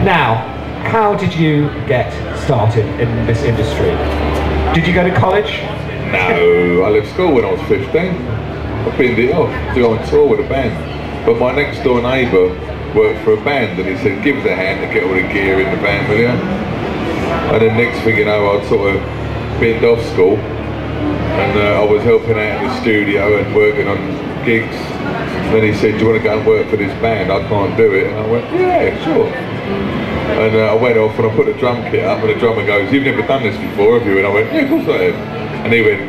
Now, how did you get started in this industry? Did you go to college? No, I left school when I was 15. I binned it off to go on tour with a band. But my next door neighbour worked for a band and he said, give us a hand to get all the gear in the band, will you? And then next thing you know, I'd sort of binned off school and I was helping out in the studio and working on gigs. Then he said, do you want to go and work for this band? I can't do it. And I went, yeah, sure. And I went off and I put the drum kit up and the drummer goes, you've never done this before, have you? And I went, yeah, of course I have. And he went,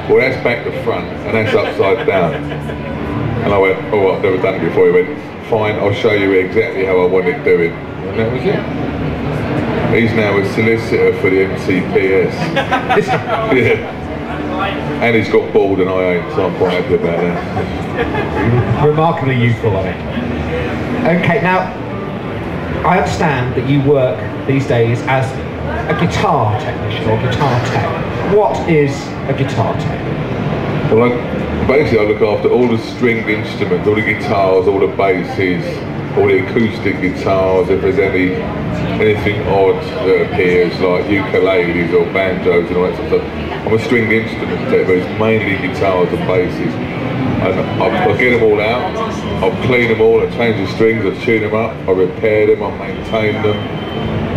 well, that's back to front and that's upside down. And I went, oh, I've never done it before. He went, fine, I'll show you exactly how I want it doing. And that was it. He's now a solicitor for the MCPS. Yeah. And he's got bald and I ain't, so I'm quite happy about that. Remarkably youthful, I think. Okay, now, I understand that you work these days as a guitar technician or guitar tech. What is a guitar tech? Well, basically I look after all the stringed instruments, all the guitars, all the basses, all the acoustic guitars, if there's anything odd that appears, like ukuleles or banjos and all that sort of stuff. I'm a stringed instrument tech, but it's mainly guitars and basses. And I'll get them all out, I'll clean them all, I change the strings, I tune them up, I repair them, I maintain them.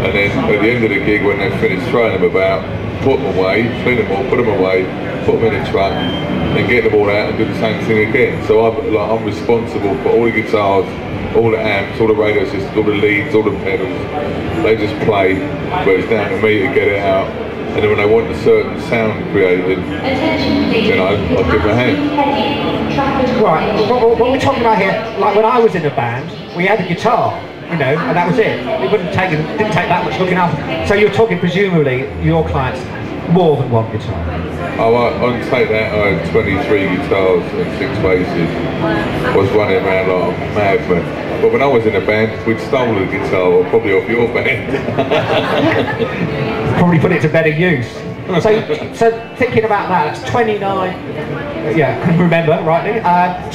And then at the end of the gig, when they're finished throwing them about, put them away, clean them all, put them away, put them in a truck, then get them all out and do the same thing again. So I'm responsible for all the guitars, all the amps, all the radio systems, all the leads, all the pedals. They just play, but it's down to me to get it out. And then when they want a certain sound created, then I'll give them a hand. Right, what we're talking about here, like when I was in a band, we had a guitar, you know, and that was it. It didn't take that much hooking up. So you're talking presumably your clients more than one guitar. Oh, on take that, I had 23 guitars and 6 basses. I was running around like a madman. But when I was in a band, we'd stolen a guitar, probably off your band. Probably put it to better use. So thinking about that, it's 29, yeah, couldn't remember rightly,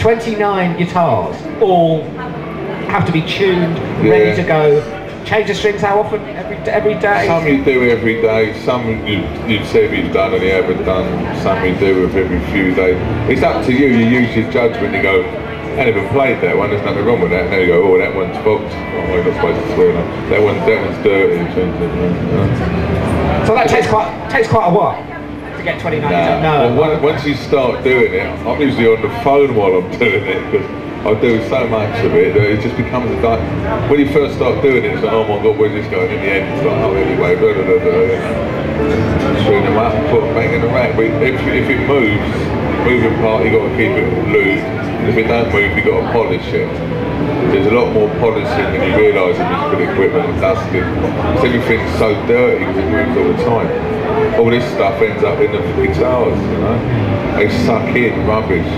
29 guitars, all have to be tuned, ready to go. Change the strings how often? Every day? Some you do every day, some you'd say you've done and you haven't done, some you do every few days. It's up to you, you use your judgment, you go, I haven't even played that one, there's nothing wrong with that. And then you go, oh, that one's fogged. Oh, I'm not supposed to swear enough. That one's dirty. So that takes quite a while to get 29 guitars? No. Well, once you start doing it, I'm usually on the phone while I'm doing it, because I do so much of it that it just becomes a like, when you first start doing it, it's like, oh my god, where's this going? In the end, it's like, oh anyway, blah, blah, blah, blah. String them up and put them back in the rack. But if it moves, moving part, you've got to keep it loose. And if it don't move, you've got to polish it. There's a lot more polishing than you realise in this good equipment and dusting. Because everything's so dirty because it moves all the time. All this stuff ends up in the guitars, you know. They suck in rubbish.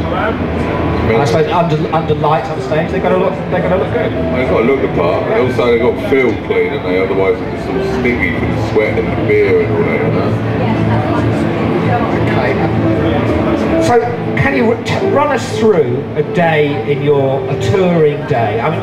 I suppose under lights on stage, they've got to look good. They've got to look the part. Also, they've got to feel clean, haven't they? Otherwise, it's just sort of sticky from the sweat and the beer and all that, you know. Okay. So, can you run us through a day in a touring day? I mean,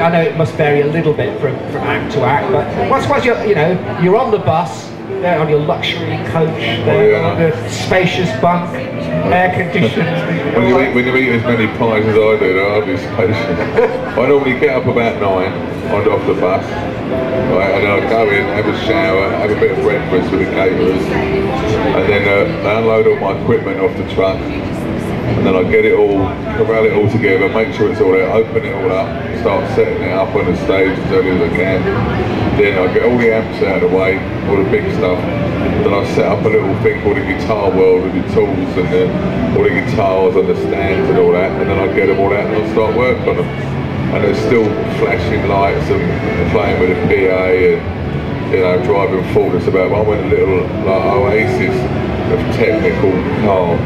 I know it must vary a little bit from act to act, but once you're on the bus, there on your luxury coach, there on the spacious bunk, air conditioned. When you eat as many pies as I do, I'll be spacious. I normally get up about 9 off the bus, right, and then I go in, have a shower, have a bit of breakfast with the caterers, and then unload all my equipment off the truck. And then I get it all, corral it all together, make sure it's all there, open it all up, start setting it up on the stage as early as I can. Then I get all the amps out of the way, all the big stuff. Then I set up a little thing called the guitar world with the tools and all the guitars and the stands and all that. And then I get them all out and I'll start work on them. And there's still flashing lights and playing with the PA and, you know, driving forward. It's about, I'm in a little like oasis of technical car,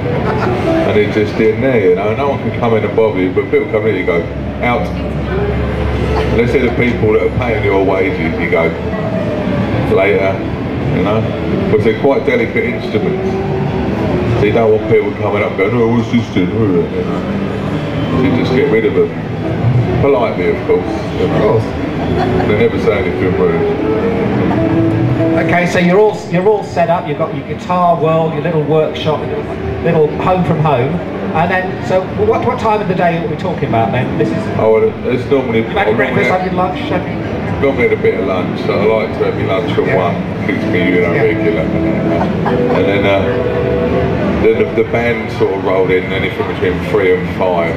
and it's just in there, you know, no one can come in and bother you, but people come in, you go, out. Let's say the people that are paying your wages, you go, later, you know, because they're quite delicate instruments, so you don't want people coming up and going, oh, what's this doing, you know, so you just get rid of them, politely of course. Of course. They never say anything rude. Okay, so you're all set up. You've got your guitar world, your little workshop, your little home from home, and then so what time of the day are we talking about then? This is. Oh, well, it's normally. You make breakfast, have your lunch, have you? Normally had a bit of lunch. So I like to have my lunch at 1. Keeps me, regular. And then the band sort of rolled in anything between 3 and 5.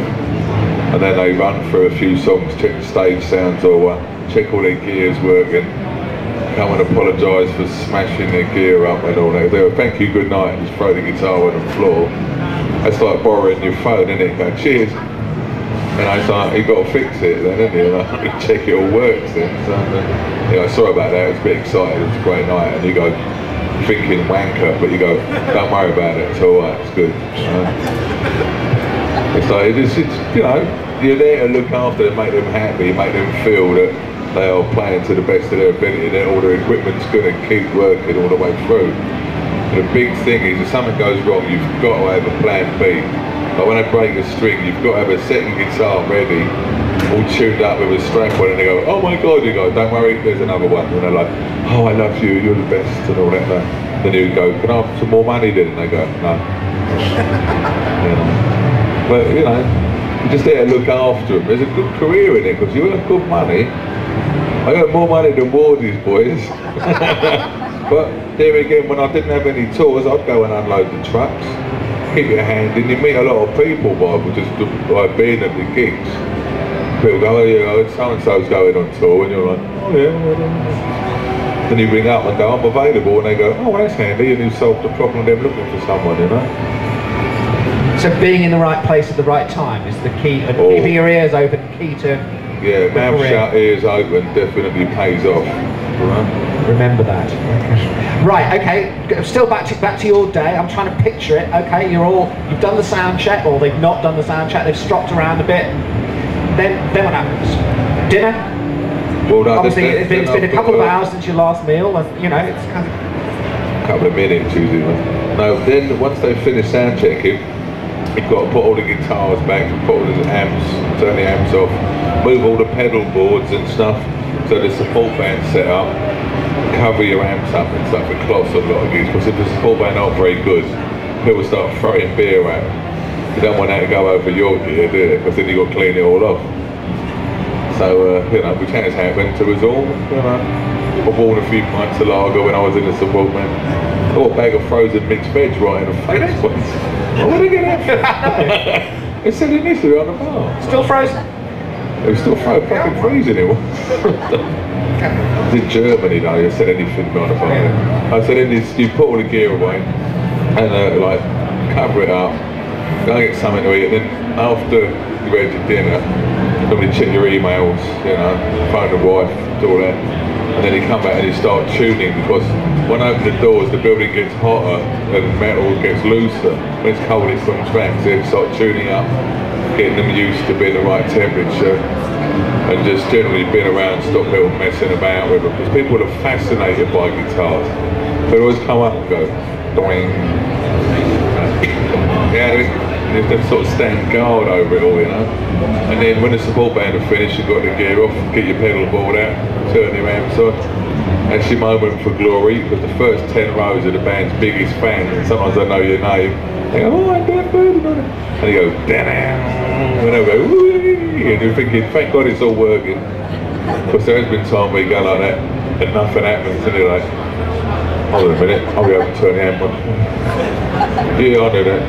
And then they run through a few songs, check the stage sounds, or check all their gears working. Come and apologise for smashing their gear up and all that. They go, thank you, good night, and just throw the guitar on the floor. That's like borrowing your phone, isn't it? Go, cheers. And I was like, you've got to fix it then, haven't you? Like, you check it all works then. So, sorry about that, I was a bit excited, it was a great night. And you go, thinking wanker, but you go, don't worry about it, it's alright, it's good. It's like, it's, you're there to look after them, make them happy, make them feel that they are playing to the best of their ability, that all their equipment's going to keep working all the way through. And the big thing is, if something goes wrong, you've got to have a plan B. Like when they break a string, you've got to have a second guitar ready, all tuned up with a strap on, and they go, oh my God, you go, don't worry, there's another one. And they're like, oh, I love you, you're the best, and all that. Then you go, can I have some more money then? And they go, no. But, you're just there to look after them. There's a good career in it, because you have good money. I got more money than Wardy's boys. But there again, when I didn't have any tours, I'd go and unload the trucks, keep your hand in. You meet a lot of people by just being at the gigs. People go, oh yeah, so-and-so's going on tour, and you're like, oh yeah. Then you ring up and go, I'm available, and they go, oh, well, that's handy, and you solved the problem, they're looking for someone, So being in the right place at the right time is the key, and keeping your ears open, key to... Yeah, mouth shut, ears open, definitely pays off. Remember that. Right, okay, still back to your day. I'm trying to picture it. Okay, you've done the sound check, or they've not done the sound check, they've stropped around a bit. Then what happens? Dinner? Well, no, obviously it's been a couple of hours since your last meal, and it's kind of... A couple of minutes usually. No, then once they finish sound checking, you've got to put all the guitars back, put all the amps, turn the amps off, move all the pedal boards and stuff, so the support band's set up, cover your amps up and stuff with cloths on a lot of gigs, because if the support band aren't very good, people start throwing beer at them. You don't want that to go over your gear, do you? Because then you've got to clean it all off. So, which has happened to us all, I bought a few pints of lager when I was in the support band. I got a bag of frozen mixed veg right in the face once. Oh, where did they get that from? It's selling this on the bar. Still frozen? It was still fucking freezing, it was. It's in Germany though, you said anything on the bar. I said, you put all the gear away and cover it up, go and get something to eat, and then after you had your dinner, normally check your emails, phone the wife, do all that. And then you come back and you start tuning, because when I open the doors, the building gets hotter and metal gets looser. When it's cold, it's on tracks, so you start tuning up, getting them used to being the right temperature, and just generally being around, stop people messing about with them. Because people are fascinated by guitars. They always come up and go, doing. Yeah, you have to sort of stand guard over it all, And then when the support band are finished, you've got the gear off, get your pedal board out, turn your amps on. That's your moment for glory, because the first 10 rows are the band's biggest fans, and sometimes they know your name. They go, oh, I'm Deptford, and you go, da-da, and they'll go, woo, and you're thinking, thank God it's all working. Because there has been time where you go like that, and nothing happens, and you're like, hold on a minute, I'll be able to turn the amp on. Yeah, I know that.